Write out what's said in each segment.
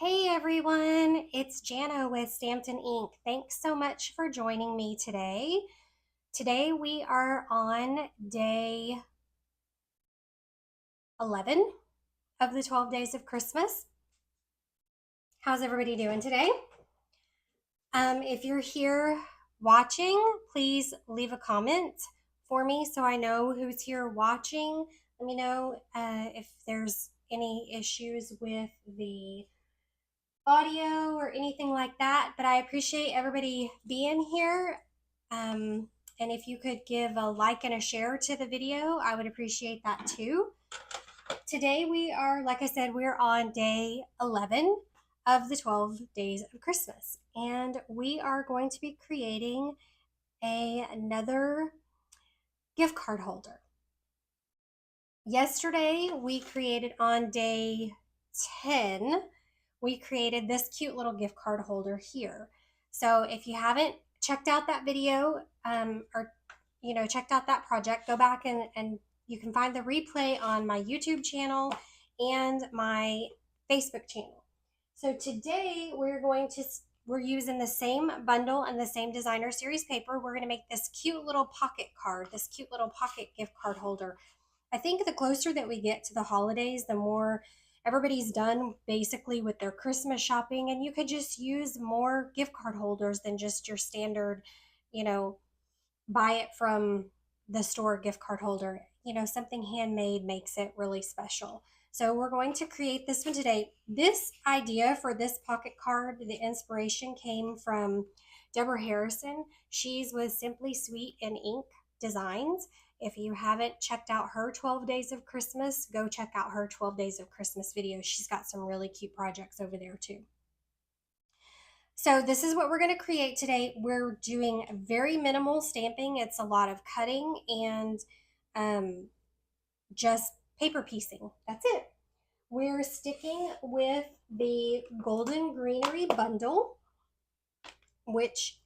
Hey everyone, it's Jana with Stamped in Ink. Thanks so much for joining me today. Today we are on day 11 of the 12 days of Christmas. How's everybody doing today? If you're here watching, please leave a comment for me so I know who's here watching. Let me know if there's any issues with the audio or anything like that, but I appreciate everybody being here. And if you could give a like and a share to the video, I would appreciate that too. Today we are, like I said, we're on day 11 of the 12 days of Christmas, and we are going to be creating another gift card holder. Yesterday we created on day 10, we created this cute little gift card holder here. So if you haven't checked out that video or checked out that project, go back and you can find the replay on my YouTube channel and my Facebook channel. So today we're using the same bundle and the same designer series paper. We're going to make this cute little pocket card, this cute little pocket gift card holder. I think the closer that we get to the holidays, the more everybody's done basically with their Christmas shopping, and you could just use more gift card holders than just your standard, buy it from the store gift card holder. Something handmade makes it really special. So we're going to create this one today. This idea for this pocket card, the inspiration came from Deborah Harrison. She's with Simply Sweet and Ink Designs. If you haven't checked out her 12 Days of Christmas, go check out her 12 Days of Christmas video. She's got some really cute projects over there too. So this is what we're going to create today. We're doing very minimal stamping. It's a lot of cutting and just paper piecing. That's it. We're sticking with the Golden Greenery Bundle, which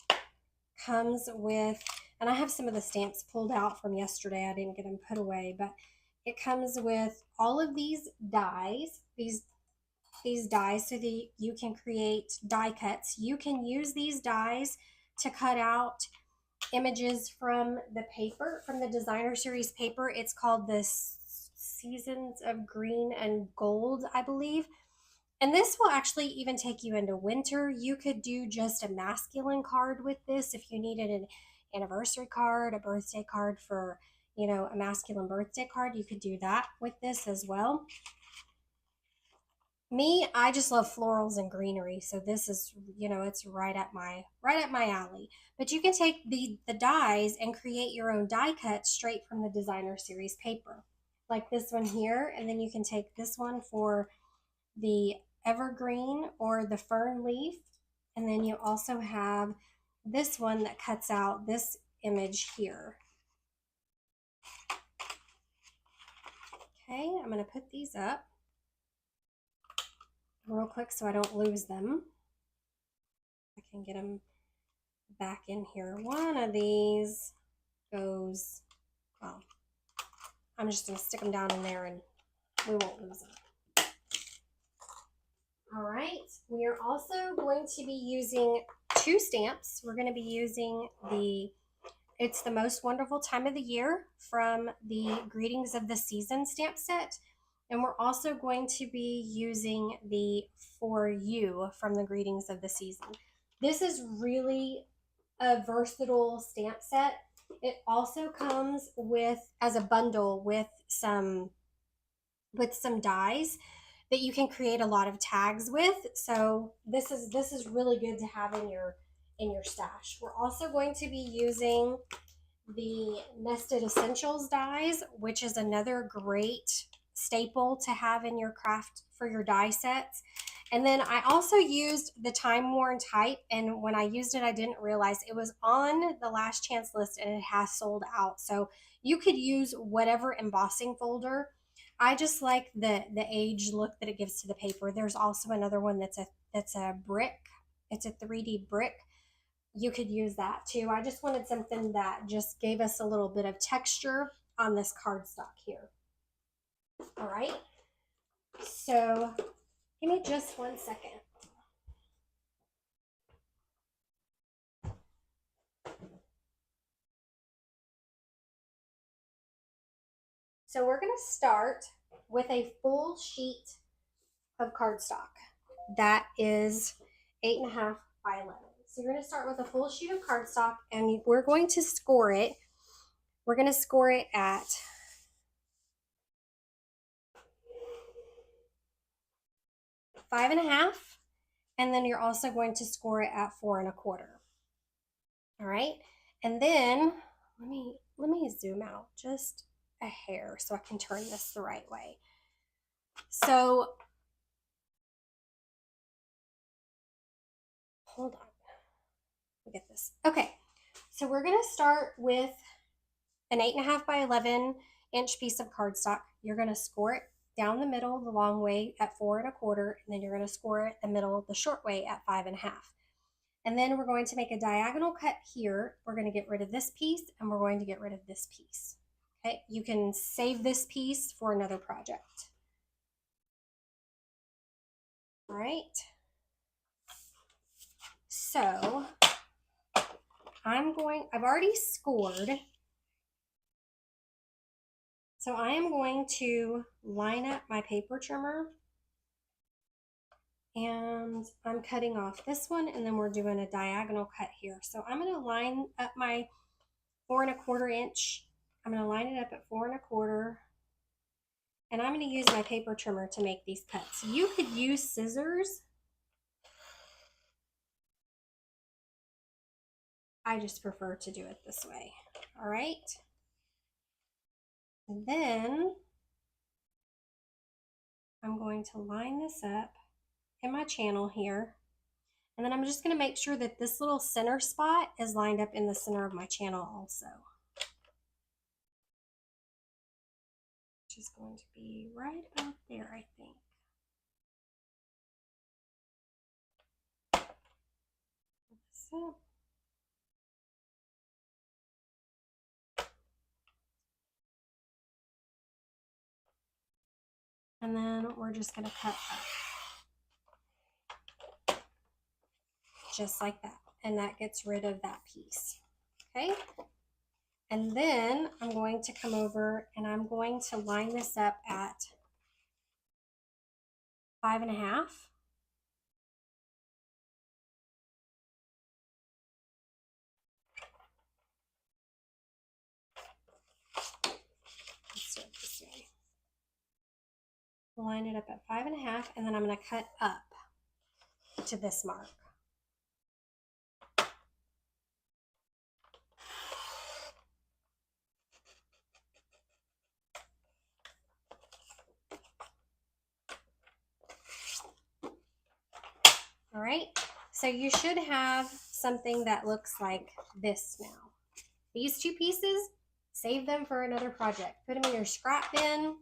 comes with, and I have some of the stamps pulled out from yesterday. I didn't get them put away, but it comes with all of these dies, these dies so that you can create die cuts. You can use these dies to cut out images from the paper, from the designer series paper. It's called the Seasons of Green and Gold, I believe. And this will actually even take you into winter. You could do just a masculine card with this if you needed an anniversary card, a birthday card for, a masculine birthday card. You could do that with this as well. Me, I just love florals and greenery, so this is, it's right up my alley. But you can take the dies and create your own die cut straight from the designer series paper, like this one here, and then you can take this one for the evergreen or the fern leaf, and then you also have this one that cuts out this image here. Okay, I'm going to put these up real quick so I don't lose them. I can get them back in here. One of these goes, well, I'm just going to stick them down in there and we won't lose them. All right, we are also going to be using two stamps. We're going to be using It's the Most Wonderful Time of the Year from the Greetings of the Season stamp set. And we're also going to be using the For You from the Greetings of the Season. This is really a versatile stamp set. It also comes with, as a bundle, with some dies that you can create a lot of tags with. So this is really good to have in your stash. We're also going to be using the Nested Essentials dies, which is another great staple to have in your craft for your die sets. And then I also used the Time Worn Type, and when I used it, I didn't realize it was on the last chance list and it has sold out. So you could use whatever embossing folder. I just like the aged look that it gives to the paper. There's also another one that's a brick. It's a 3D brick. You could use that too. I just wanted something that just gave us a little bit of texture on this cardstock here. All right. So Give me just 1 second. So we're going to start with a full sheet of cardstock. That is 8.5 by 11. So you're going to start with a full sheet of cardstock, and we're going to score it. We're going to score it at 5.5, and then you're also going to score it at 4.25. All right, and then let me zoom out just a hair so I can turn this the right way. So hold on, look at this. Okay, so we're going to start with an 8.5 by 11 inch piece of cardstock. You're going to score it down the middle the long way at 4.25, and then you're going to score it the middle the short way at 5.5. And then we're going to make a diagonal cut here. We're going to get rid of this piece, and we're going to get rid of this piece. Okay, you can save this piece for another project. All right. So I've already scored. So I am going to line up my paper trimmer, and I'm cutting off this one, and then we're doing a diagonal cut here. So I'm going to line up my 4.25 inch. I'm going to line it up at 4.25, and I'm going to use my paper trimmer to make these cuts. You could use scissors. I just prefer to do it this way. All right. And then I'm going to line this up in my channel here. And then I'm just going to make sure that this little center spot is lined up in the center of my channel also. Which is going to be right about there, I think. So, and then we're just going to cut up. Just like that. And that gets rid of that piece. Okay? And then I'm going to come over and I'm going to line this up at 5.5. Let's do it this way. Line it up at 5.5, and then I'm going to cut up to this mark. All right, so you should have something that looks like this now. These two pieces, save them for another project. Put them in your scrap bin.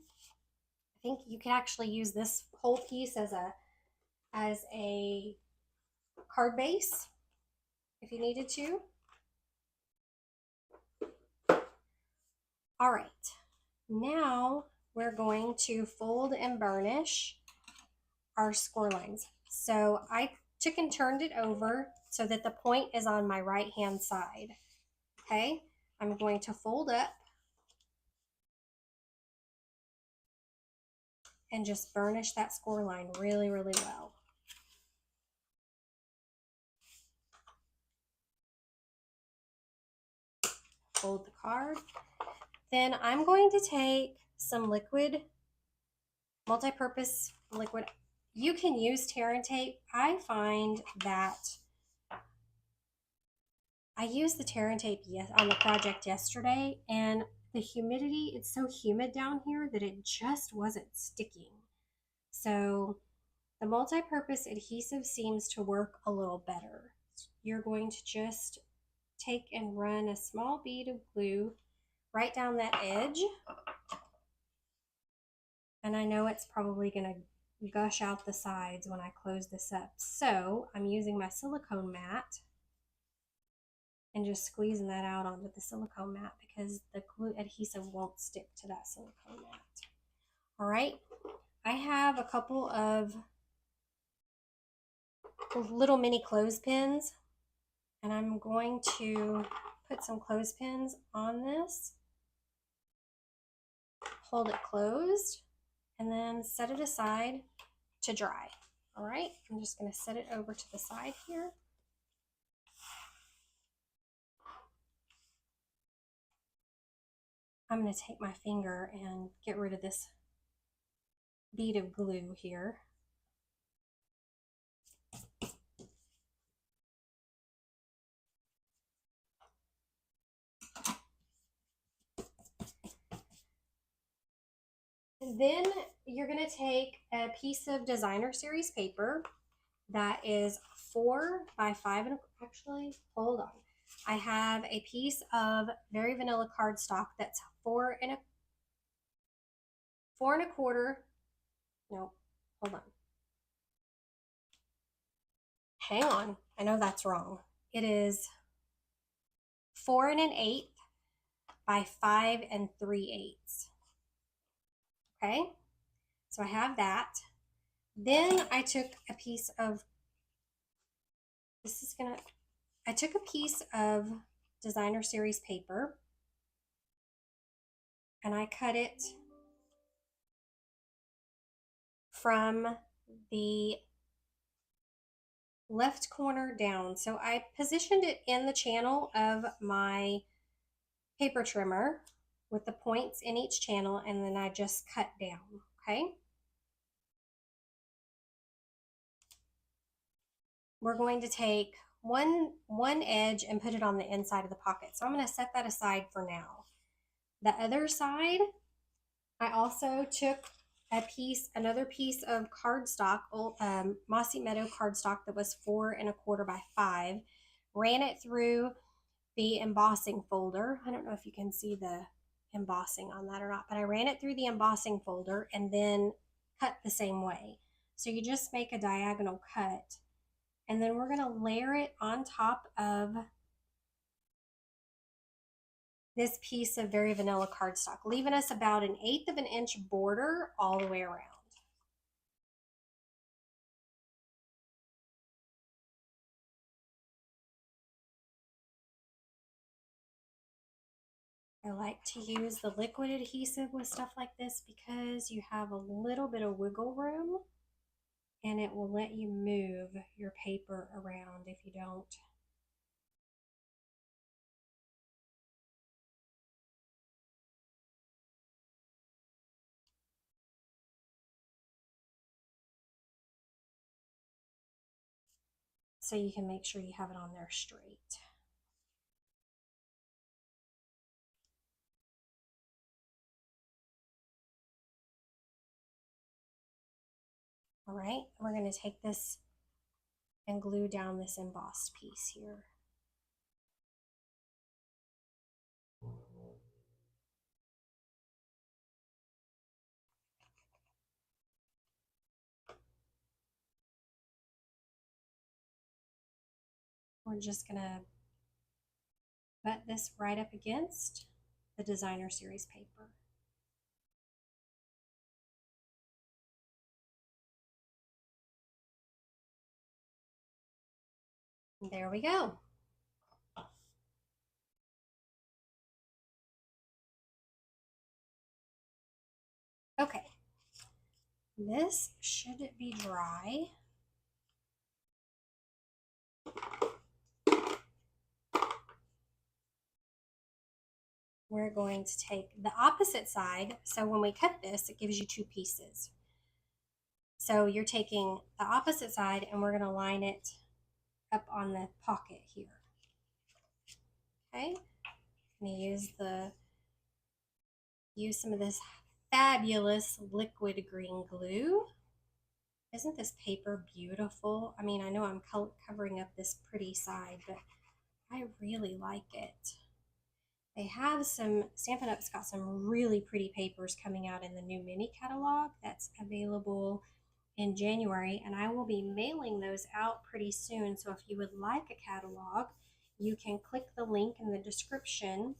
I think you could actually use this whole piece as a card base if you needed to. All right, now we're going to fold and burnish our score lines. So I took and turned it over so that the point is on my right hand side. Okay, I'm going to fold up and just burnish that score line really, really well. Fold the card. Then I'm going to take some liquid, multi-purpose liquid. You can use tear and tape. I find that I used the tear and tape on the project yesterday, and the humidity, it's so humid down here that it just wasn't sticking. So the multi-purpose adhesive seems to work a little better. You're going to just take and run a small bead of glue right down that edge. And I know it's probably going to gush out the sides when I close this up. So I'm using my silicone mat and just squeezing that out onto the silicone mat because the glue adhesive won't stick to that silicone mat. All right, I have a couple of little mini clothespins, and I'm going to put some clothespins on this, hold it closed, and then set it aside to dry. All right, I'm just going to set it over to the side here. I'm going to take my finger and get rid of this bead of glue here. Then you're going to take a piece of designer series paper that is 4 by 5 and actually, hold on. I have a piece of very vanilla cardstock that's 4 and a quarter. No, hold on. Hang on. I know that's wrong. It is 4 1/8 by 5 3/8. Okay, so I have that. Then I took a piece of, I took a piece of designer series paper and I cut it from the left corner down. So I positioned it in the channel of my paper trimmer with the points in each channel, and then I just cut down, okay? We're going to take one edge and put it on the inside of the pocket. So I'm going to set that aside for now. The other side, I also took another piece of cardstock, Mossy Meadow cardstock that was 4 1/4 by 5, ran it through the embossing folder. I don't know if you can see the embossing on that or not, but I ran it through the embossing folder and then cut the same way. So you just make a diagonal cut, and then we're going to layer it on top of this piece of very vanilla cardstock, leaving us about 1/8 of an inch border all the way around. I like to use the liquid adhesive with stuff like this because you have a little bit of wiggle room and it will let you move your paper around if you don't. So you can make sure you have it on there straight. All right, we're going to take this and glue down this embossed piece here. We're just going to butt this right up against the designer series paper. And there we go. Okay, this should be dry. We're going to take the opposite side. So when we cut this, it gives you 2 pieces. So you're taking the opposite side and we're going to line it up on the pocket here. Okay, I'm going to use some of this fabulous liquid green glue. Isn't this paper beautiful? I mean, I know I'm covering up this pretty side, but I really like it. They have Stampin' Up's got some really pretty papers coming out in the new mini catalog that's available in January, and I will be mailing those out pretty soon. So if you would like a catalog, you can click the link in the description,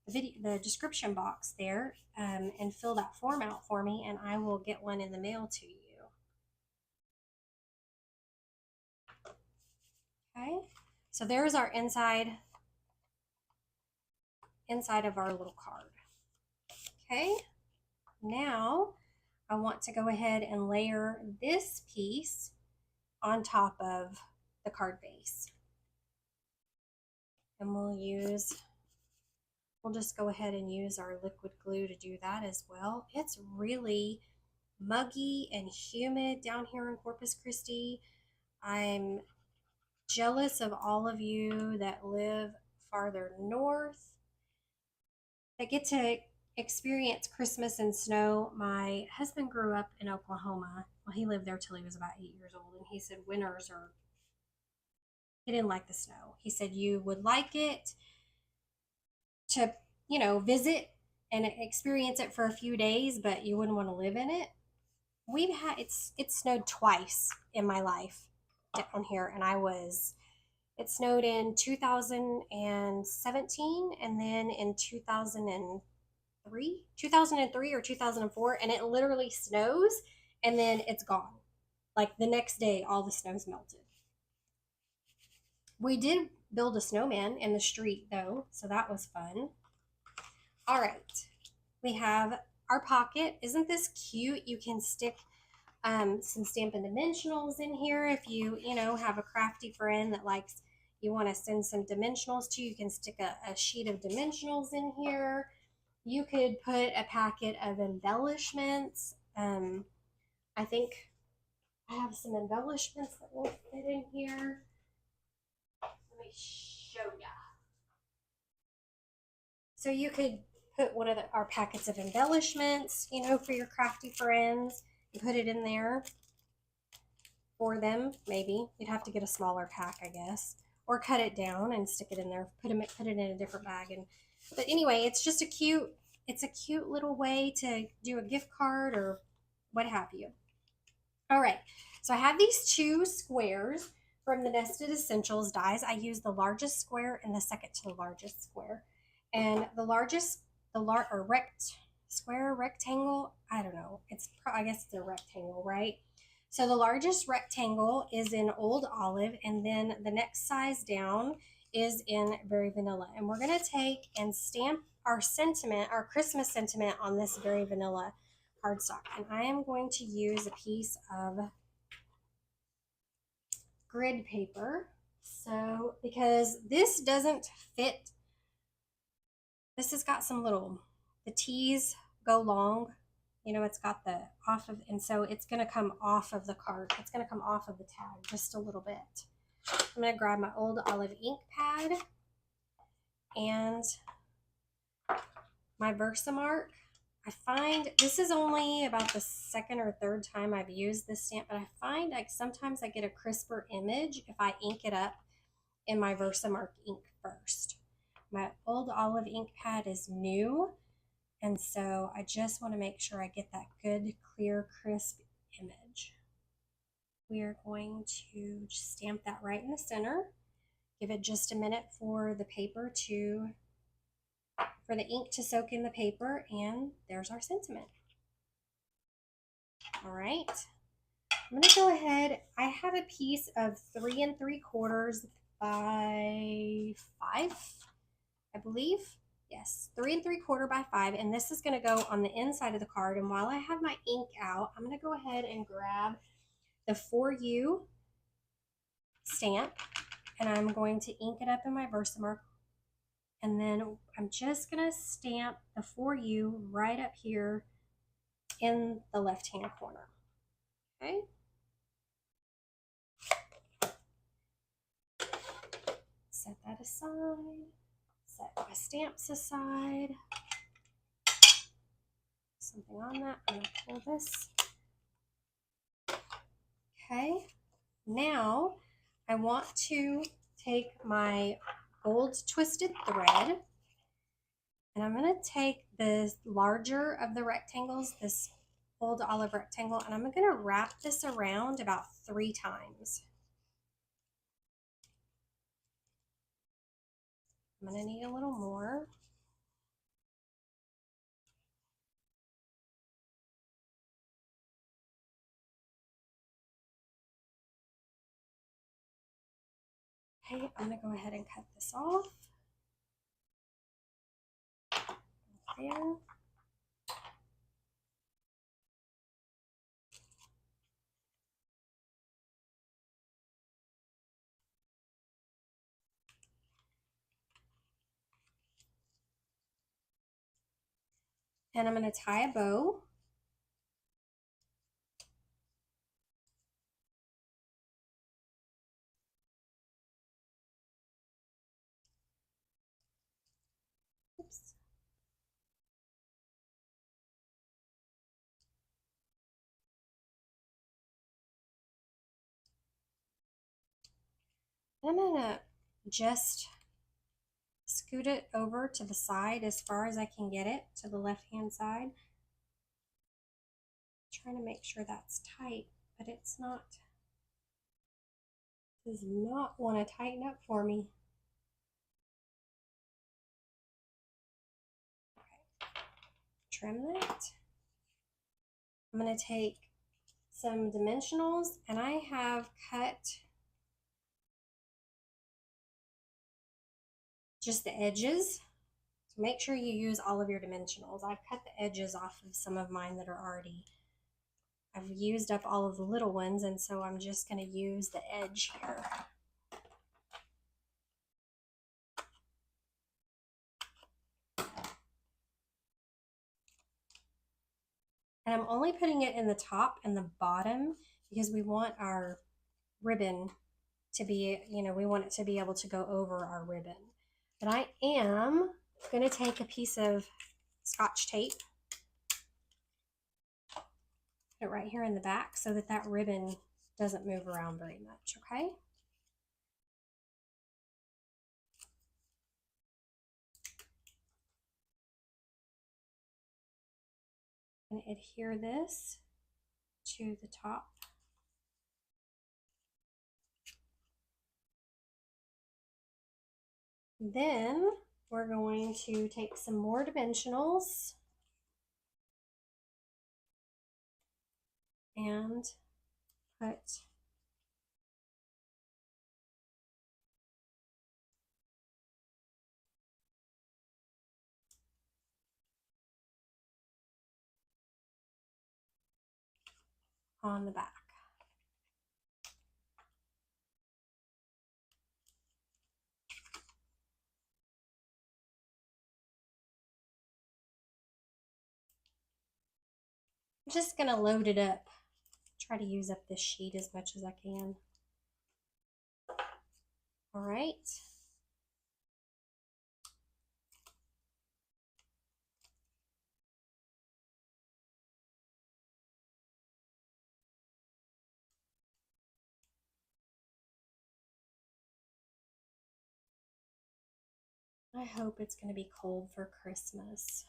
the description box there, and fill that form out for me, and I will get one in the mail to you. Okay, so there's our inside of our little card. Okay, now I want to go ahead and layer this piece on top of the card base. And we'll just go ahead and use our liquid glue to do that as well. It's really muggy and humid down here in Corpus Christi. I'm jealous of all of you that live farther north that get to experience Christmas and snow. My husband grew up in Oklahoma. Well, he lived there till he was about 8 years old, and he said he didn't like the snow. He said you would like it to, visit and experience it for a few days, but you wouldn't want to live in it. It snowed twice in my life down here, and it snowed in 2017 and then in 2003 or 2004, and it literally snows and then it's gone. Like the next day, all the snow's melted. We did build a snowman in the street though, so that was fun. All right, we have our pocket. Isn't this cute? You can stick some Stampin' Dimensionals in here if you have a crafty friend that likes, you want to send some dimensionals to. You can stick a sheet of dimensionals in here. You could put a packet of embellishments. I think I have some embellishments that will fit in here. Let me show ya. So you could put one of our packets of embellishments, for your crafty friends, and put it in there for them. Maybe you'd have to get a smaller pack, I guess, or cut it down and stick it in there. Put it in a different bag. But anyway, it's a cute little way to do a gift card or what have you. All right, so I have these two squares from the Nested Essentials dies. I use the largest square and the second to the largest square. And the largest, rectangle, I don't know. I guess it's a rectangle, right? So the largest rectangle is in Old Olive, and then the next size down is in Very Vanilla. And we're going to take and stamp our Christmas sentiment on this Very Vanilla cardstock. And I am going to use a piece of grid paper. So, because this doesn't fit, this has got some the T's go long. It's got and so it's going to come off of the card. It's going to come off of the tag just a little bit. I'm going to grab my Old Olive ink pad and my Versamark. I find this is only about the second or third time I've used this stamp, but I find like sometimes I get a crisper image if I ink it up in my Versamark ink first. My Old Olive ink pad is new, and so I just want to make sure I get that good, clear, crisp image. We are going to just stamp that right in the center. Give it just a minute for the ink to soak in the paper, and there's our sentiment. All right, I'm gonna go ahead. I have a piece of 3 3/4 by 5, I believe. Yes, 3 3/4 by 5, and this is gonna go on the inside of the card. And while I have my ink out, I'm gonna go ahead and grab the For You stamp, and I'm going to ink it up in my Versamark. And then I'm just going to stamp the For You right up here in the left-hand corner. Okay. Set that aside. Set my stamps aside. Something on that. I'm going to pull this. Okay. Now I want to take my gold twisted thread, and I'm going to take the larger of the rectangles, this Old Olive rectangle, and I'm going to wrap this around about 3 times. I'm going to need a little more. Okay, I'm gonna go ahead and cut this off. There. And I'm going to tie a bow. Oops. I'm going to just scoot it over to the side as far as I can get it, to the left-hand side. Trying to make sure that's tight, but it's not. It does not want to tighten up for me. Okay. Trim that. I'm going to take some dimensionals, and I have cut just the edges. So make sure you use all of your dimensionals. I've cut the edges off of some of mine that are already, I've used up all of the little ones, and so I'm just going to use the edge here. And I'm only putting it in the top and the bottom because we want our ribbon to be, we want it to be able to go over our ribbon. But I am going to take a piece of Scotch tape, put it right here in the back so that that ribbon doesn't move around very much, okay? And adhere this to the top. Then we're going to take some more dimensionals and put on the back. I'm just going to load it up. Try to use up this sheet as much as I can. All right. I hope it's going to be cold for Christmas.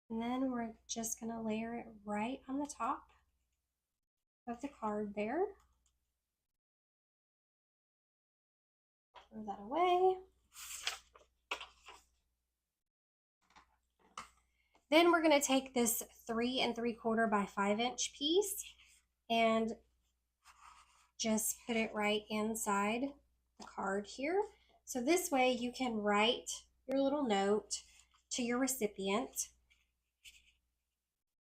And then we're just going to layer it right on the top of the card there. Throw that away. Then we're going to take this 3 3/4 by 5 inch piece and just put it right inside the card here. So this way you can write your little note to your recipient,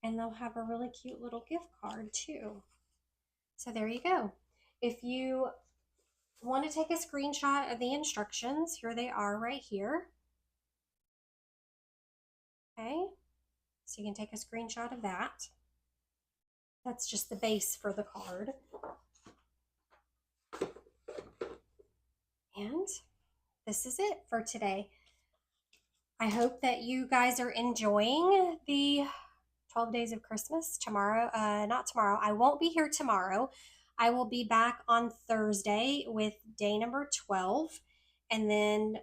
and they'll have a really cute little gift card too. So there you go. If you want to take a screenshot of the instructions, here they are right here. Okay, so you can take a screenshot of that. That's just the base for the card. And this is it for today. I hope that you guys are enjoying the 12 Days of Christmas tomorrow. Not tomorrow. I won't be here tomorrow. I will be back on Thursday with day number 12, and then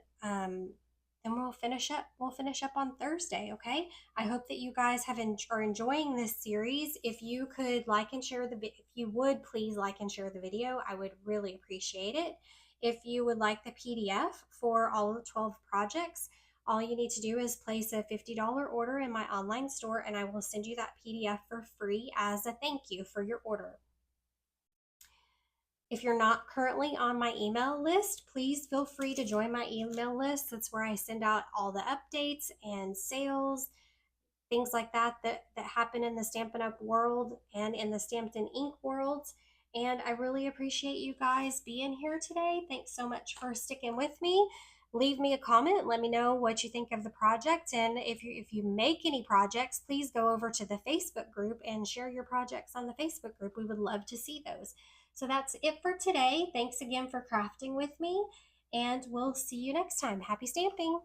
we'll finish up. We'll finish up on Thursday. Okay. I hope that you guys are enjoying this series. If you could like and share if you would please like and share the video, I would really appreciate it. If you would like the PDF for all of the 12 projects, all you need to do is place a $50 order in my online store, and I will send you that PDF for free as a thank you for your order. If you're not currently on my email list, please feel free to join my email list. That's where I send out all the updates and sales, things like that happen in the Stampin' Up! World and in the Stamped in Ink world. And I really appreciate you guys being here today. Thanks so much for sticking with me. Leave me a comment. Let me know what you think of the project. And if you make any projects, please go over to the Facebook group and share your projects on the Facebook group. We would love to see those. So that's it for today. Thanks again for crafting with me, and we'll see you next time. Happy stamping!